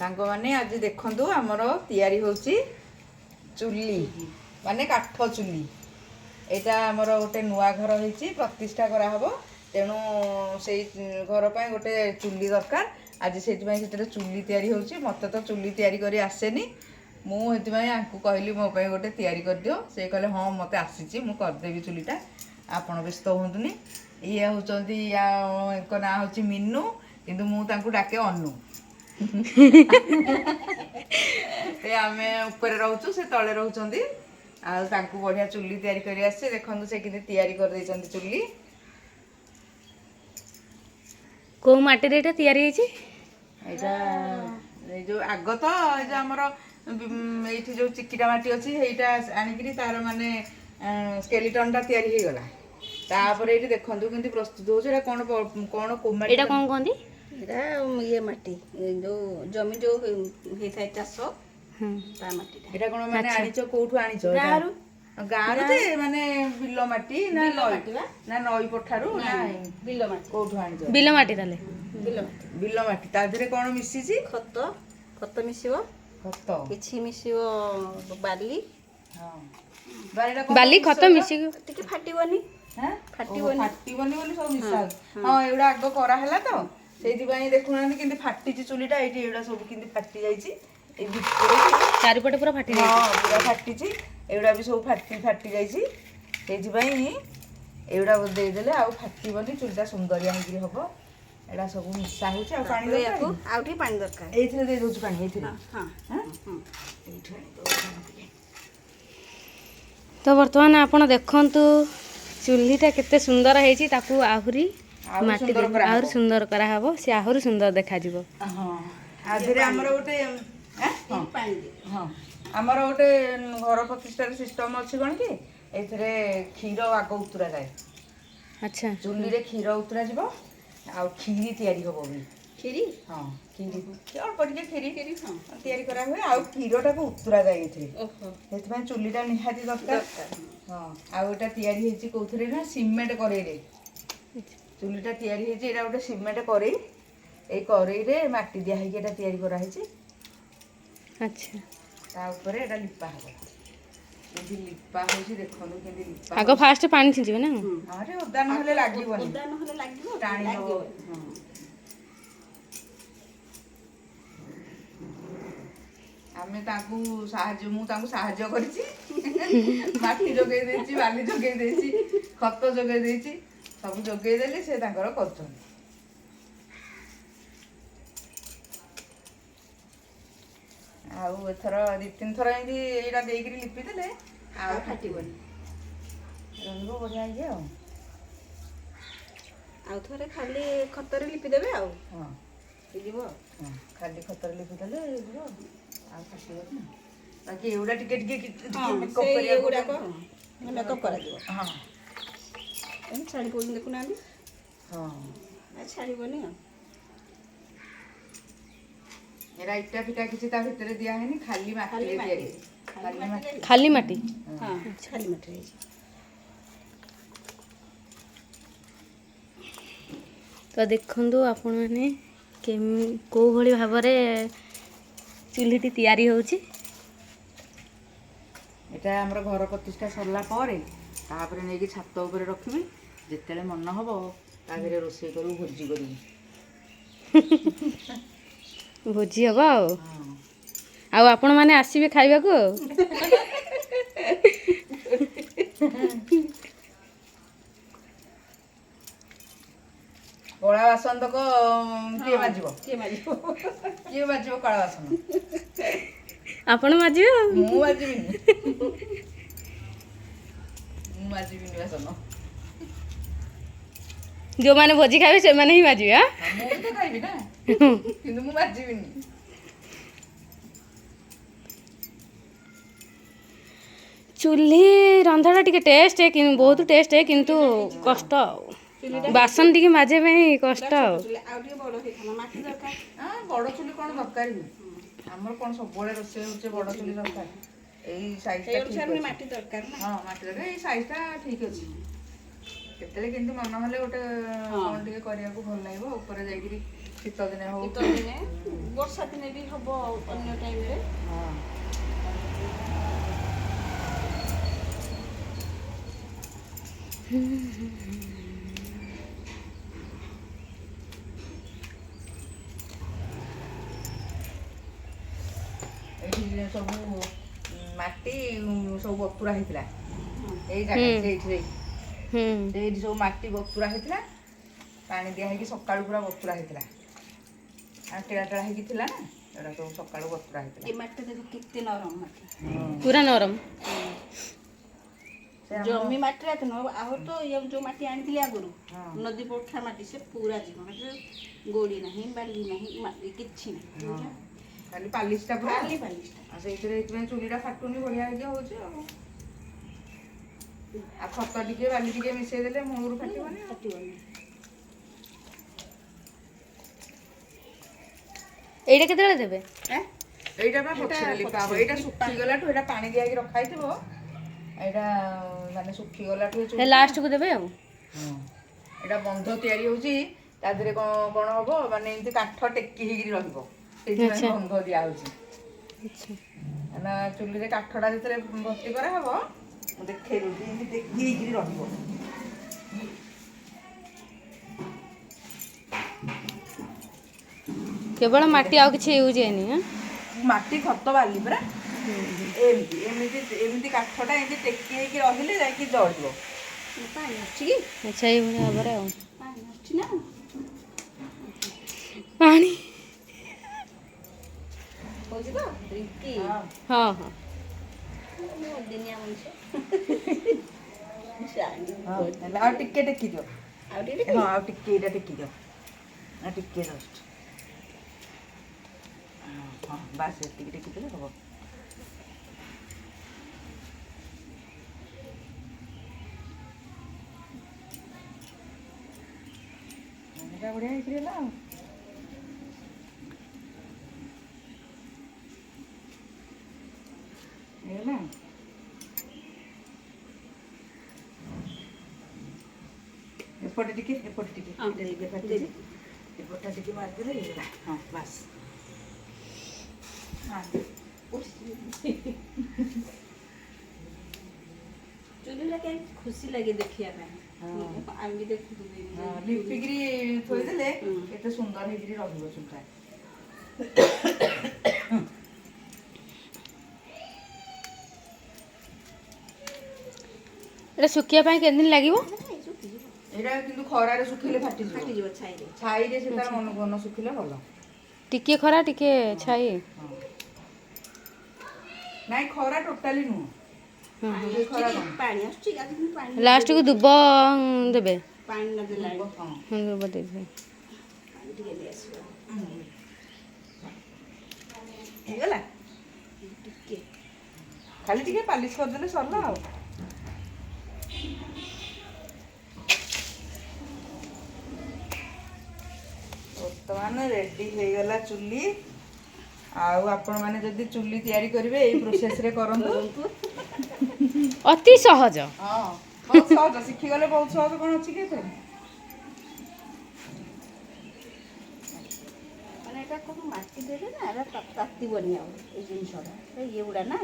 सांग माने आज देखंतु हमर तयारी होची चुल्ली माने काठ चुल्ली एटा हमर गोटे नुआ घर होईची प्रतिष्ठा करा हबो तेणु से घर पाई गोटे चुल्ली दरकार आज सेति पाई सेते चुल्ली तयारी होची मते तो चुल्ली तयारी करी आसेनी मु हेति पाई आंकु कहली मो पाई गोटे तयारी कर दियो से कहले हां मते आसीची मु कर देबी चुल्लीटा आपण व्यस्त होंतुनी ये होचंती या को ना होची मिन्नू किंतु मु तांकु डाके अन्नू ते आमे ऊपर रहउछु से तळे रहउचंदी आ तांकु बढ़िया चुल्ली तयारी करी आसे देखंतु से किते तयारी कर दैचंती चुल्ली को माटी रेटा तयारी हेची एटा ए जो आग तो ए जो हमर एठी जो चिकिटा माटी अछि हेइटा आनिकरी तार माने स्केलेटन टा तयारी हे गला तापर एठी देखंतु किंतु प्रस्तुत हो एटा कोन कोन कोमाटी एटा कोन कोंदी एटा ये माटी जो जमी जो हे थाय चासो ता माटी एटा कोन माने आनिचो कोठु आनिचो गारू गारू ते माने बिलो माटी ना नई ना नई पठारू ना बिलो माटी कोठु आनिचो बिलो माटी ताले बिलो माटी ता धरे कोन मिसिची खत खत मिसिबो खत किछि मिसिबो बाली हां बालीटा बाली खत मिसी टिके फाटिबोनी हां फाटिबोनी फाटिबोनी बोली सब मिसा हां एउडा आगो करा हला तो सेति पई देखुनानी किंतु फाटिची चुलीटा एठी एउडा सब किंतु फाटी जाईची ए भितरे चारिपटे पूरा फाटी हां पूरा फाटिची एउडा भी सब फाटी जाईची सेति पई एउडा दे देले आ फाटिबोनी चुलीटा सुंदरिया हेकि हबो एडा सब मिसा होची आ पानी दे याकू आउठी पानी दरकार एथिरे दे दोछु पानी एथिरे हां हां एठी आनी दो तो वर्तमान आपण देखंतु चुल्लीटा केते सुंदर हेची ताकू आहुरी माटी आहुरी सुंदर करा हबो से आहुरी सुंदर देखा जिवो हां आधरे हमर गोटे पानी दे हां हमर गोटे घर प्रतिष्ठार सिस्टम अछि कोन कि एथिरे क्षीर आगो उतरा जाय अच्छा चुल्ली रे क्षीर उतरा जिवो आ खीरी तयारी हबो भी खीरी हां खीरी और पटिके खीरी हां तयारी करा हुए आ क्षीरटा को उतरा जाय एथिरे ओहो हेतु में चुल्लीटा निहाती दरकार हां आ ओटा तयारी हेची कोथरे ना सिमेंट करे रे चुल्लीटा तयारी हेची एटा गोटे सिमेंट करे ए करे रे माटी दिया हेकी एटा तयारी करा हेची अच्छा ता ऊपर एटा लिपा हबो एठी लिपा होची देखनु केंदी लिपा आगो फास्ट पानी छिंचिबे ना अरे ओदा नहले लागिबोनी ओदा नहले लागिबो टाणी हबो हां आमे ताकू साहाଯ୍य मु ताकू साहाଯ୍य करछि माटी जोगै देछि बाली जोगै देछि खत जोगै देछि सब जोगै देले से ताकर करछन आउ एथर दि तीन थर एंदी एडा देइकरी लिपि देले आ फाटिबोनी रंगो बढ़िया हे आ थोड़े खाली खतरे लिपि देबे आ हां हेजिबो हां खाली खतर लिपि देले हेजिबो आ फाटिबो ना बाकी एउडा टिके मेकअप करिया एगुडा को मेकअप करा दिबो हां एन छाड़ी कोन देखु नाली हां आ छाड़ीबोनी आ एरा इटा फिटा किछि ता भितरे दिया हेनी खाली माटी रे दिया खाली माटी हां खाली माटी रे तो देखंतु आपण माने को भली भाबरे चुल्लीटी तयारी होउची एटा हमर घर प्रतिष्ठा सरला पारे तापरे नेकी छात ऊपर रखिबी जेतेले मन हबो तागरे रोसे करू भोजी करू भोजी हबो हां आ आपण माने आसीबे खाइबा को कळा बासन तक के माजिबो के मारिबो कळा बासन आपण माजिबे मु माजिबिनी बासन जो माने भोजी खाइबे से माने ही माजिबे हां मु तो खाइबी ना किंतु मु माजिबिनी चुल्ली रंधाटा टिके टेस्ट है कि बहुत टेस्ट है किंतु कष्ट बासन टिके माजे में कष्ट आ टिके बड़ हे खाना माटी दरकार हां बड़ चुली कोन दरकार हमर कोन सब बळे रोसे होचे बड़ चुली दरकार एई साइज ता ठीक अनुसार माटी दरकार ना हां माटी दरकार एई साइज ता ठीक अछि केतले किंतु मन हले गोटे कोन टिके करिया को भल लागबो ऊपर जाईकरी ଶୀତ ଦିନେ ହଉ। ଶୀତ ଦିନେ ବର୍ଷା ଦିନେ ବି ହବ ଅନ୍ୟ ଟାଇମରେ। ହଁ। ଏଇଠି ସବୁ ମାଟି ସବୁ ବତୁରା ହେଇଥିଲା ଏଇ ଜାଗା ସେଇଠି ସେଇଠି ସବୁ ମାଟି ବତୁରା ହେଇଥିଲା, ପାଣି ଦିଆ ହେଇକି ସକାଳୁ ପୁରା ବତୁରା ହେଇଥିଲା। ଆଣ୍ଟିଳା ଟଳା ହେଇକି ଥିଲା ନା, ଏଗୁଡ଼ା ସବୁ ସକାଳୁ ବତୁରା ହେଇଥିଲା। ଏ ମାଟି ଦେଖ କେତେ ନରମ ମାଟି, ପୁରା ନରମ। ଜମି ମାଟିରେ ଏତେ ନରମ। ଆହୁରି ତ ଇଏ ଯୋଉ ମାଟି ଆଣିଥିଲି ଆଗରୁ ହଁ। ନଦୀ ପଠା ମାଟି, ସେ ପୁରା ଜୀବନ ଗୋଡ଼ି ନାହିଁ, ବାଲି ନାହିଁ, ମାଟି କିଛି ନାହିଁ, ହଁ। ଖାଲି ପାଲିସଟା ପୁରା, ଖାଲି ପାଲିସଟା। ଆଉ ସେଇଥିରେ ଏଇଥିପାଇଁ ଚୁଲିଟା ଫାଟୁନି, ବଢ଼ିଆ ହେଇକି ହଉଛି ଆଉ। ଆଉ ଖତ ଟିକେ ବାଲି ଟିକେ ମିଶେଇ ଦେଲେ ମୂଳରୁ ଫାଟିବନି ଆଉ। ଫାଟିବନି। ଏଇଟା କେତେବେଳେ ଦେବେ? ଏଇଟା ବା ପଛରେ ଲିପା ହବ। ଏଇଟା ଶୁଖିଗଲାଠୁ, ଏଇଟା ପାଣି ଦିଆକି ରଖା ହେଇଥିବ, ଏଇଟା ମାନେ ଶୁଖିଗଲାଠୁ ଲାଷ୍ଟକୁ ଦେବେ ଆଉ। ହଁ। ଏଇଟା ବନ୍ଧ ତିଆରି ହଉଛି, ତା ଦେହରେ କଣ ହବ ମାନେ ଏମିତି କାଠ ଟେକି ହେଇକିରି ରହିବ, ସେଇଥିପାଇଁ ବନ୍ଧ ଦିଆ ହଉଛି। ନା ଚୁଲିରେ କାଠଟା ଯେତେବେଳେ ଭର୍ତ୍ତି କରାହବ, ମୁଁ ଦେଖେଇ ଦଉଛି, ଏମିତି ଟେକି ହେଇକିରି ରହିବ। କେବଳ ମାଟି, ଆଉ କିଛି ୟୁଜ୍ ହେଇନି? ମାଟି ଖତ ବାଲି ପରା, ଏମିତି ଏମିତି ଏମିତି କାଠଟା ଏମିତି ଟେକି ହେଇକି ରହିଲେ ଯାଇକି ଜଳିବ। ପାଣି ଆସୁଛି କି? ଆଚ୍ଛା, ଏଇଭଳି ଭାବରେ ଆଉ। ପାଣି ଆସୁଛି ନା? ପାଣି ହଉଛି ତ ରିଙ୍କି? ହଁ ହଁ। ମୁଁ ଅଦିନିଆ ମଣିଷ। ଜାଣିନି। ହେଲା, ଆଉ ଟିକେ ଟେକି ଦିଅ। ଆଉ ଟିକେ ହଁ, ଆଉ ଟିକେ ଏଇଟା ଟେକି ଦିଅ, ଆଉ ଟିକେ ଜଷ୍ଟ। ହଁ, ବାସ୍ ଏତିକି ଟେକି ଦେଲେ ହବ। ଏଇଟା ବଢ଼ିଆ ହେଇକିରି ହେଲା ଆଉ। ହେଇଗଲା। ଏପଟେ ଟିକେ, ଏପଟେ ଟିକେ, ହଁ, ଏଇଟା ଟିକେ କାଟିଦେ, ଏପଟଟା ଟିକେ ମାରିଦେଲେ ହେଇଗଲା। ହଁ, ବାସ୍। ଚୁଲିଟା କେମିତି ଖୁସି ଲାଗେ ଦେଖିବା ପାଇଁ। ଆମେ ବି ଦେଖୁଥିଲୁ ଲିପିକିରି ଥୋଇଦେଲେ କେତେ ସୁନ୍ଦର ହେଇକିରି ରହିବ ଚୁଲିଟା। ଏଇଟା ଶୁଖିବା ପାଇଁ କେତେ ଦିନ ଲାଗିବ? ଏଇଟା କିନ୍ତୁ ଖରାରେ ଶୁଖିଲେ ଫାଟିଯିବ। ଫାଟିଯିବ ଛାଇରେ। ଛାଇରେ ସେ ତାର ମନକୁ ମନ ଶୁଖିଲେ ଭଲ। ଟିକେ ଖରା, ଟିକେ ଛାଇ। ହଁ। ନାଇଁ, ଖରା ଟୋଟାଲି ନୁହଁ। ଟିକେ ଖରା ନାହିଁ। ପାଣି ଆସୁଛି, ପାଣି ଲାଷ୍ଟକୁ ଦୁବ ଦେବେ। ପାଣି ନ ଦେଲା ହଁ। ଦୁବ ଦେବେ। ପାଣି ଟିକେ ଦେଇ ଆସିବ। ହେଇଗଲା, ଟିକେ ଖାଲି ଟିକେ ପାଲିସ କରିଦେଲେ ସରିଲା ଆଉ। ବର୍ତ୍ତମାନ ରେଡି ହେଇଗଲା ଚୁଲି। ଆଉ ଆପଣମାନେ ଯଦି ଚୁଲି ତିଆରି କରିବେ, ଏଇ ପ୍ରୋସେସରେ କରନ୍ତୁ। ଅତି ସହଜ। ହଁ, ବହୁତ ସହଜ। ଶିଖିଗଲେ ବହୁତ ସହଜ, କ'ଣ ଅଛି କି ଏଥିରେ? ମାନେ ଏଇଟା କ'ଣ ମାଟି ଦେଲେ ନା, ଏଇଟା ତାତିବନି ଆଉ। ଏଇ ଜିନିଷଟା ଇଏ ଗୁଡ଼ା ନା